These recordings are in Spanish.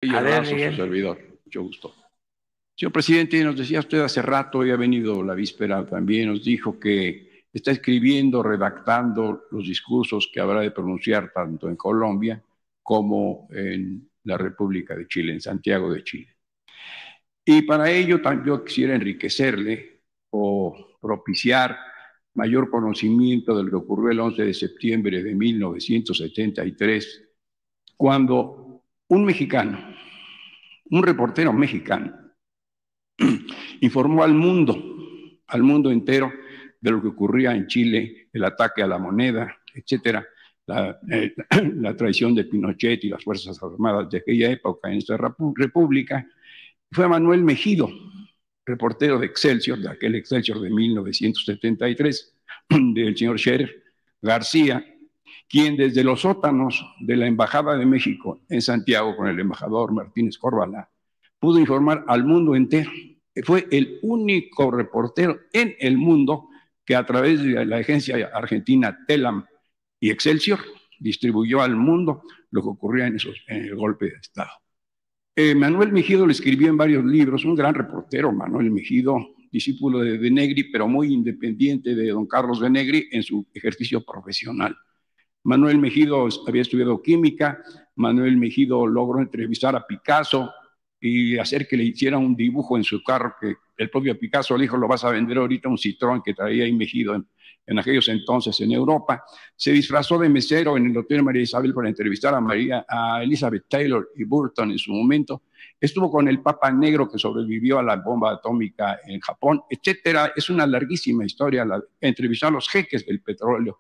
Y A el ver, Razo, su Miguel. servidor. Mucho gusto. Señor presidente, nos decía usted hace rato, y ha venido la víspera también, nos dijo que está escribiendo, redactando los discursos que habrá de pronunciar tanto en Colombia como en la República de Chile, en Santiago de Chile. Y para ello yo quisiera enriquecerle o propiciar mayor conocimiento de lo que ocurrió el 11 de septiembre de 1973, cuando un mexicano, un reportero mexicano, informó al mundo entero, de lo que ocurría en Chile, el ataque a la moneda, etcétera, la traición de Pinochet y las Fuerzas Armadas de aquella época en esta república. Fue Manuel Mejido, reportero de Excelsior, de aquel Excelsior de 1973, del señor Scherer García, quien desde los sótanos de la Embajada de México en Santiago, con el embajador Martínez Corvalá, pudo informar al mundo entero. Fue el único reportero en el mundo que a través de la agencia argentina Telam y Excelsior distribuyó al mundo lo que ocurría en el golpe de Estado. Manuel Mejido lo escribió en varios libros, un gran reportero, Manuel Mejido, discípulo de Negri, pero muy independiente de don Carlos de Negri en su ejercicio profesional. Manuel Mejido había estudiado química, Manuel Mejido logró entrevistar a Picasso y hacer que le hiciera un dibujo en su carro, que el propio Picasso le dijo, lo vas a vender ahorita, un Citroën que traía ahí Mejido en aquellos entonces en Europa. Se disfrazó de mesero en el Hotel María Isabel para entrevistar a Elizabeth Taylor y Burton en su momento. Estuvo con el Papa Negro que sobrevivió a la bomba atómica en Japón, etcétera. Es una larguísima historia. Entrevistó a los jeques del petróleo.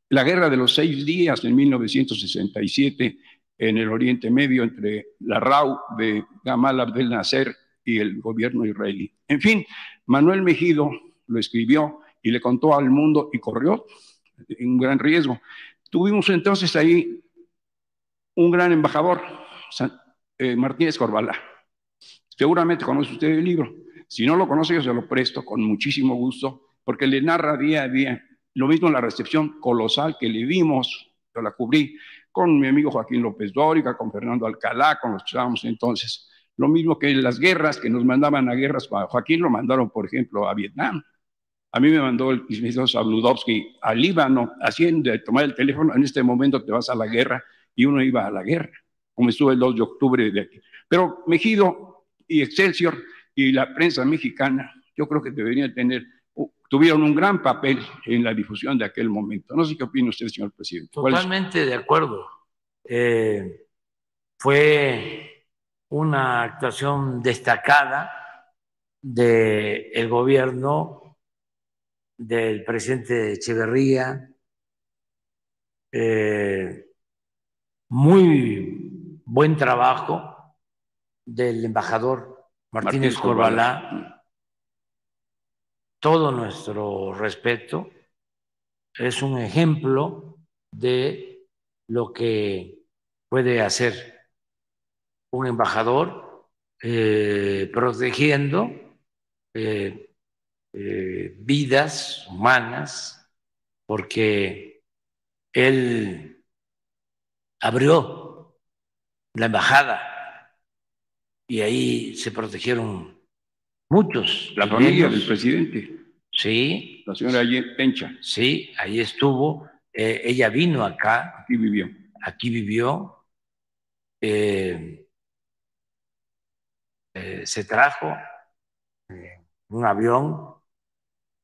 La guerra de los 6 días en 1967 en el Oriente Medio entre la RAU de Gamal Abdel Nasser y el gobierno israelí. En fin, Manuel Mejido lo escribió y le contó al mundo y corrió un gran riesgo. Tuvimos entonces ahí un gran embajador, Martínez Corvalá. Seguramente conoce usted el libro. Si no lo conoce, yo se lo presto con muchísimo gusto, porque le narra día a día. Lo mismo en la recepción colosal que le dimos, yo la cubrí con mi amigo Joaquín López Dóriga, con Fernando Alcalá, con los que estábamos entonces. Lo mismo que en las guerras, que nos mandaban a guerras. Joaquín lo mandaron, por ejemplo, a Vietnam. A mí me mandó el licenciado Sabludovsky al Líbano, haciendo de tomar el teléfono, en este momento te vas a la guerra, y uno iba a la guerra, como estuvo el 2 de octubre de aquí. Pero Mejido y Excelsior y la prensa mexicana, yo creo que deberían tuvieron un gran papel en la difusión de aquel momento. No sé qué opina usted, señor presidente. Totalmente de acuerdo. Fue una actuación destacada del gobierno del presidente Echeverría, muy buen trabajo del embajador Martínez Corvalá, todo nuestro respeto, es un ejemplo de lo que puede hacer un embajador protegiendo vidas humanas, porque él abrió la embajada y ahí se protegieron muchos. La familia del presidente. Sí. La señora Pencha. Sí, ahí estuvo. Ella vino acá. Aquí vivió. Aquí vivió. Se trajo un avión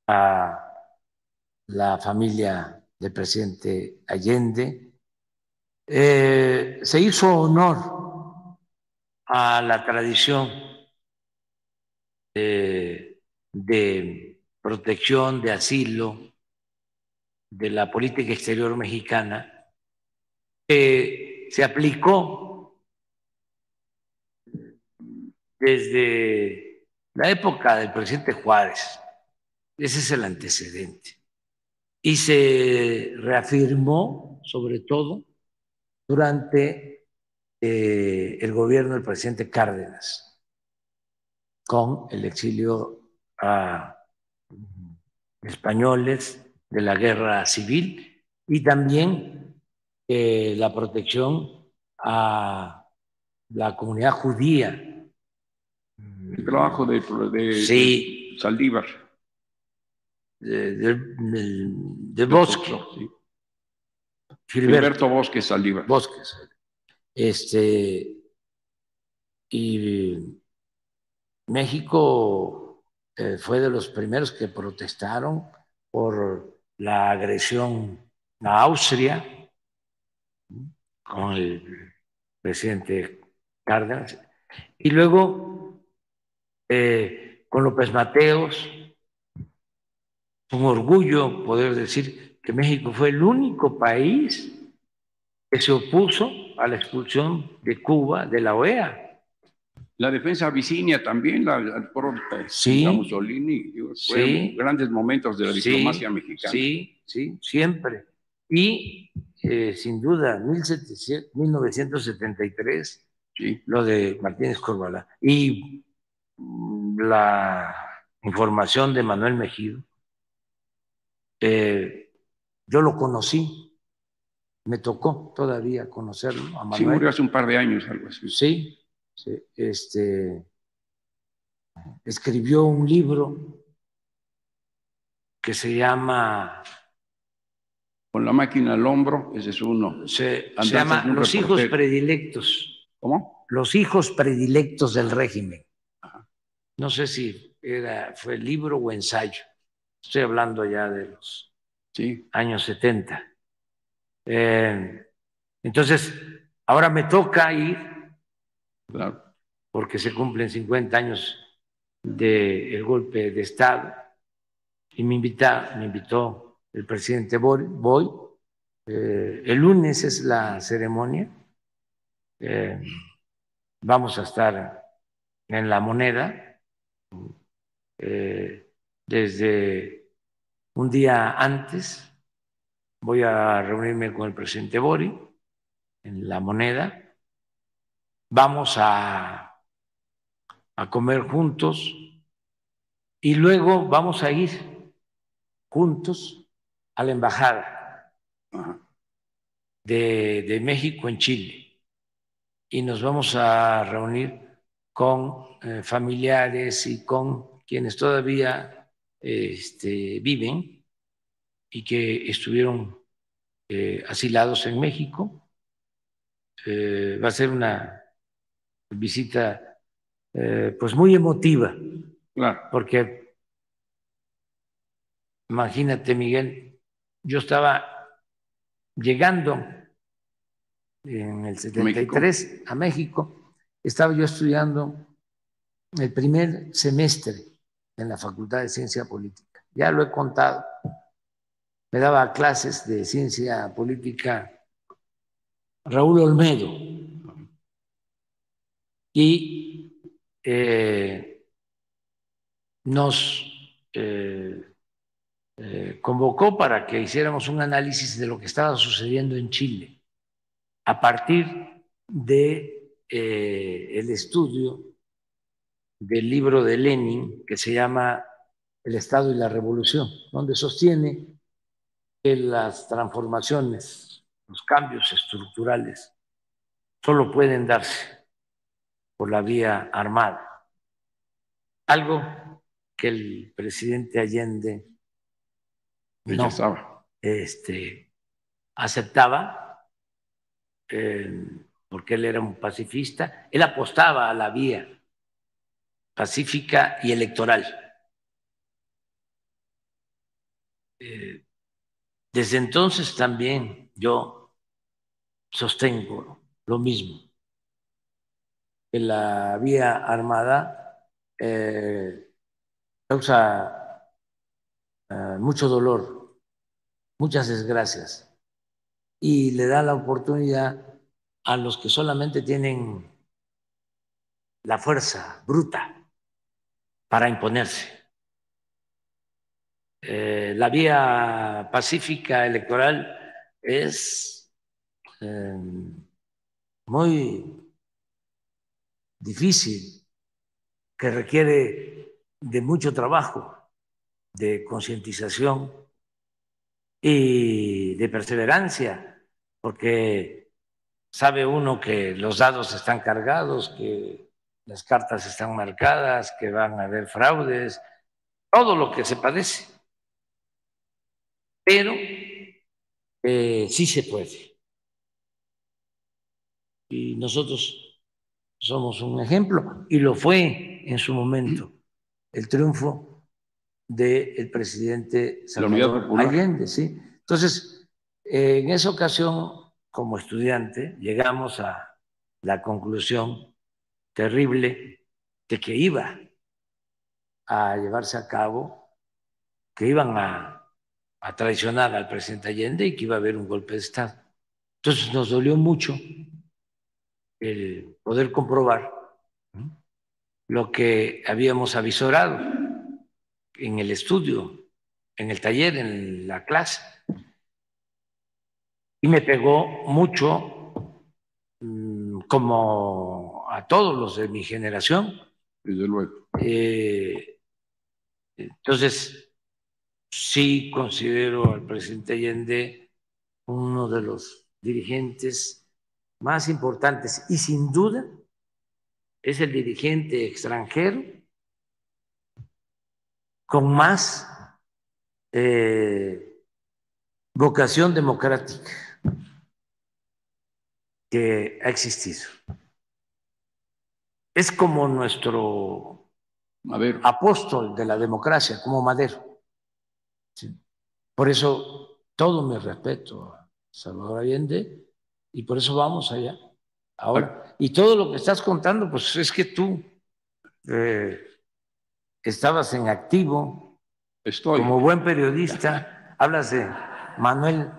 a la familia del presidente Allende. Se hizo honor a la tradición de protección, de asilo, de la política exterior mexicana, que se aplicó desde la época del presidente Juárez. Ese es el antecedente. Y se reafirmó, sobre todo, durante el gobierno del presidente Cárdenas, con el exilio a españoles de la guerra civil y también la protección a la comunidad judía. El trabajo Sí. de Saldívar. De Bosque. Sí. Gilberto Bosque Saldívar. Bosques. Y México fue de los primeros que protestaron por la agresión a Austria con el presidente Cárdenas. Y luego con López Mateos, un orgullo poder decir que México fue el único país que se opuso a la expulsión de Cuba de la OEA. La defensa abisinia también, sí, Mussolini, fueron grandes momentos de la diplomacia mexicana. Sí, siempre. Y sin duda, 1973, lo de Martínez Corvalán. Y la información de Manuel Mejido, yo lo conocí, me tocó todavía conocerlo a Manuel. Sí, murió hace un par de años, algo así. Sí, escribió un libro que se llama... Con la máquina al hombro, ese es uno. Se llama Los hijos predilectos. ¿Cómo? Los hijos predilectos del régimen. Ajá. No sé si fue libro o ensayo. Estoy hablando ya de los años 70. Entonces, ahora me toca ir, claro, porque se cumplen 50 años del golpe de Estado, y me invitó el presidente Boy. El lunes es la ceremonia. Vamos a estar en La Moneda desde un día antes. Voy a reunirme con el presidente Bori en La Moneda. Vamos a comer juntos y luego vamos a ir juntos a la embajada de México en Chile y nos vamos a reunir con familiares y con quienes todavía viven y que estuvieron asilados en México. Va a ser una visita pues muy emotiva, claro, porque imagínate, Miguel, yo estaba llegando en el 73 a México, estaba yo estudiando el primer semestre en la Facultad de Ciencia Política. Ya lo he contado. Me daba clases de ciencia política Raúl Olmedo. Y nos convocó para que hiciéramos un análisis de lo que estaba sucediendo en Chile a partir de el estudio del libro de Lenin que se llama El Estado y la Revolución, donde sostiene que las transformaciones, los cambios estructurales solo pueden darse por la vía armada. Algo que el presidente Allende no aceptaba, porque él era un pacifista. Él apostaba a la vía pacífica y electoral. Desde entonces también yo sostengo lo mismo, que la vía armada causa mucho dolor, muchas desgracias, y le da la oportunidad a los que solamente tienen la fuerza bruta para imponerse. La vía pacífica electoral es muy difícil, que requiere de mucho trabajo, de concientización y de perseverancia, porque sabe uno que los dados están cargados, que las cartas están marcadas, que van a haber fraudes, todo lo que se padece. Pero sí se puede. Y nosotros somos un ejemplo, y lo fue en su momento el triunfo del presidente Salvador Allende, ¿sí? Entonces, en esa ocasión, como estudiante, llegamos a la conclusión terrible de que iba a llevarse a cabo, que iban a traicionar al presidente Allende y que iba a haber un golpe de Estado. Entonces nos dolió mucho el poder comprobar lo que habíamos avisorado en el estudio, en el taller, en la clase. Y me pegó mucho, como a todos los de mi generación. Desde luego. Entonces, sí considero al presidente Allende uno de los dirigentes más importantes y sin duda es el dirigente extranjero con más vocación democrática que ha existido. Es como nuestro apóstol de la democracia, como Madero. ¿Sí? Por eso todo mi respeto a Salvador Allende y por eso vamos allá ahora. Y todo lo que estás contando, pues es que tú estabas en activo. Como buen periodista. Hablas de Manuel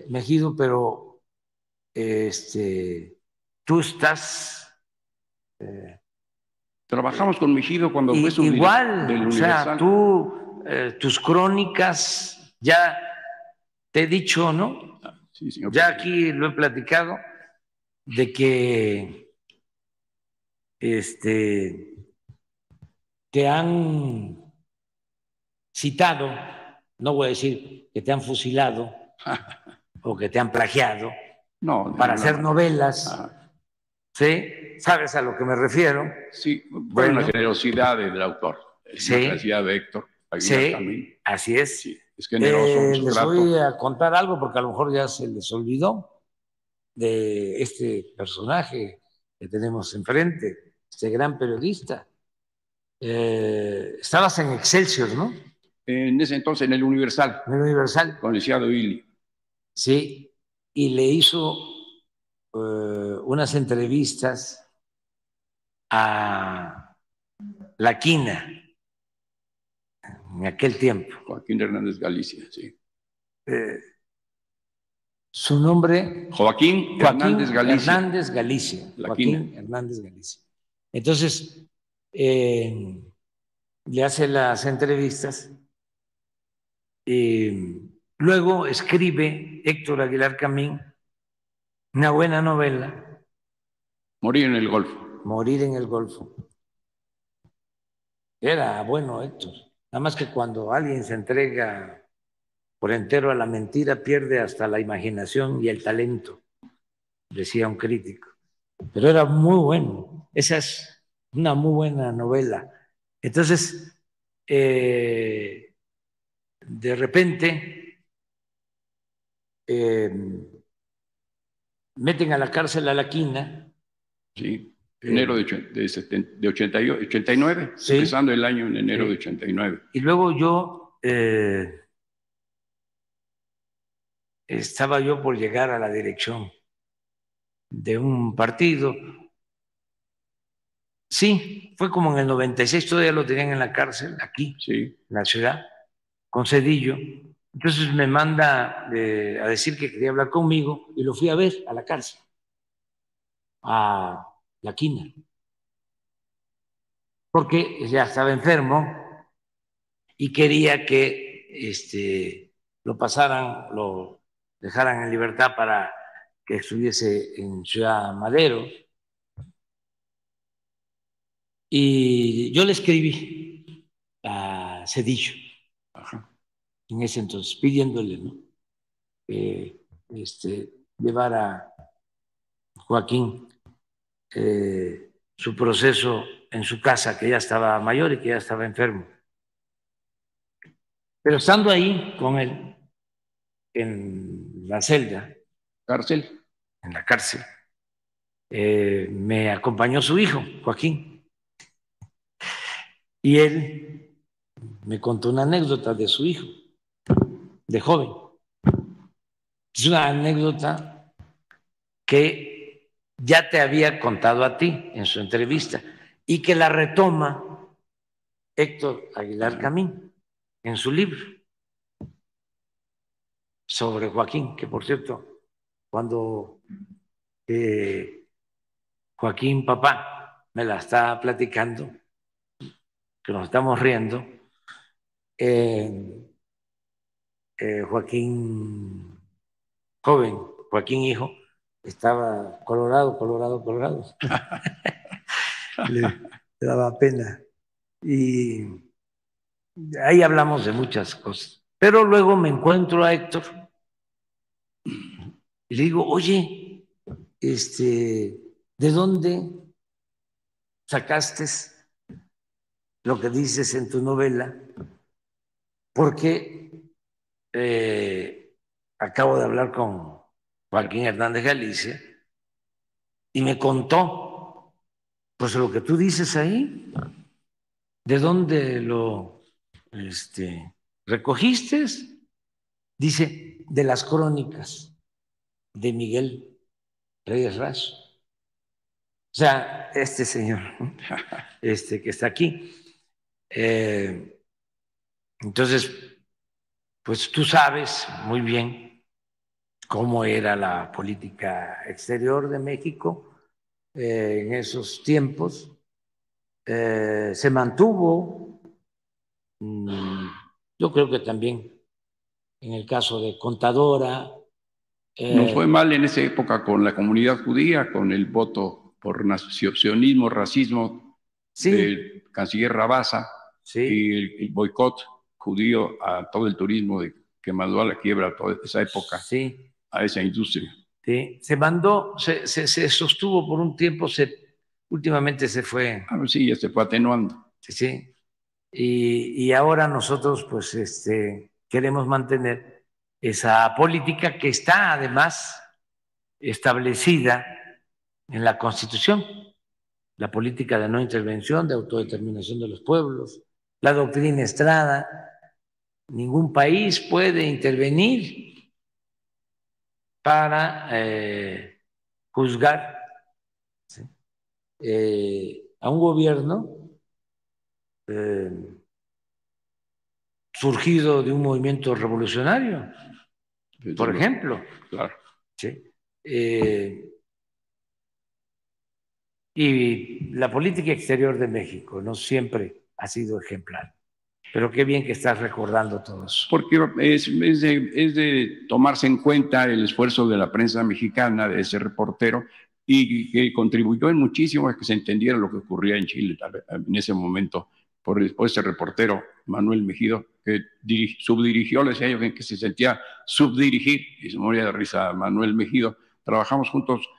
Mejido, pero tú estás... Trabajamos con Mejido cuando fue su igual, del o sea, Universal. tú, tus crónicas, ya te he dicho, ¿no? Sí, señor ya presidente. aquí lo he platicado, de que te han citado, no voy a decir que te han fusilado o que te han plagiado para hacer novelas. ¿Sí? ¿Sabes a lo que me refiero? Sí, fue una generosidad del autor, sí, una generosidad de Héctor Aguilar Camín. Así es. Sí, es generoso su les trato. voy a contar algo porque a lo mejor ya se les olvidó de este personaje que tenemos enfrente, este gran periodista. Estabas en Excelsior, ¿no? En ese entonces en el Universal. En el Universal. Con el licenciado Ili. Sí, y le hizo unas entrevistas a La Quina en aquel tiempo. Joaquín Hernández Galicia, sí. Su nombre... Joaquín Hernández Galicia. Hernández Galicia. Joaquín Hernández Galicia. Entonces, le hace las entrevistas y luego escribe Héctor Aguilar Camín una buena novela. Morir en el Golfo. Morir en el Golfo. Era bueno, Héctor. Nada más que cuando alguien se entrega por entero a la mentira, pierde hasta la imaginación y el talento, decía un crítico. Pero era muy bueno. Esa es una muy buena novela. Entonces, de repente, meten a la cárcel a La Quina. Sí, enero de 89, sí, empezando el año en enero de 89. Y luego yo estaba yo por llegar a la dirección de un partido. Sí, fue como en el 96, todavía lo tenían en la cárcel, aquí, sí, en la ciudad, con Cedillo. Entonces me manda a decir que quería hablar conmigo y lo fui a ver a la cárcel, a La Quina, porque ya estaba enfermo y quería que lo pasaran, lo dejaran en libertad para que estuviese en Ciudad Madero. Y yo le escribí a Cedillo, en ese entonces, pidiéndole, ¿no? Llevara Joaquín su proceso en su casa, que ya estaba mayor y que ya estaba enfermo. Pero estando ahí con él, en la celda, Cárcel. en la cárcel, me acompañó su hijo, Joaquín, y él me contó una anécdota de su hijo, de joven. Es una anécdota que ya te había contado a ti en su entrevista y que la retoma Héctor Aguilar Camín en su libro sobre Joaquín, que por cierto, cuando Joaquín papá me la está platicando, que nos estamos riendo, Joaquín joven, Joaquín hijo, estaba colorado, colorado, colorado. Le daba pena. Y ahí hablamos de muchas cosas. Pero luego me encuentro a Héctor y le digo, oye, ¿de dónde sacaste lo que dices en tu novela? Porque acabo de hablar con Joaquín Hernández Galicia y me contó, pues lo que tú dices ahí, ¿de dónde lo recogiste? Dice, de las crónicas de Miguel Reyes Razo. O sea, este señor, que está aquí. Entonces, pues tú sabes muy bien cómo era la política exterior de México en esos tiempos. Se mantuvo, yo creo que también en el caso de Contadora. Nos fue mal en esa época con la comunidad judía, con el voto por sionismo, racismo del canciller Rabasa y el boicot judío a todo el turismo que mandó a la quiebra toda esa época, a esa industria. Sí, se mandó, se sostuvo por un tiempo, últimamente se fue. Sí, ya se fue atenuando. Sí, y ahora nosotros pues queremos mantener esa política que está además establecida en la Constitución, la política de no intervención, de autodeterminación de los pueblos, la doctrina Estrada. Ningún país puede intervenir para juzgar a un gobierno surgido de un movimiento revolucionario, por ejemplo. Claro. ¿Sí? Y la política exterior de México no siempre ha sido ejemplar. Pero qué bien que estás recordando todo eso. Porque es de tomarse en cuenta el esfuerzo de la prensa mexicana, de ese reportero, y que contribuyó en muchísimo a que se entendiera lo que ocurría en Chile en ese momento. Por después ese reportero, Manuel Mejido, que subdirigió, le decía yo que se sentía subdirigir, y se moría de risa Manuel Mejido. Trabajamos juntos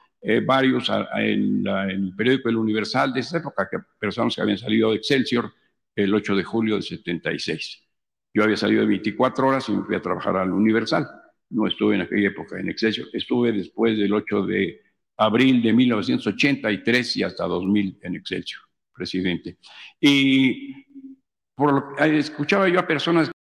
varios en el periódico El Universal de esa época, personas que habían salido de Excelsior el 8 de julio del 76. Yo había salido de 24 horas y me fui a trabajar al Universal. No estuve en aquella época en Excelsior, estuve después del 8 de abril de 1983 y hasta 2000 en Excelsior, presidente. Y escuchaba yo a personas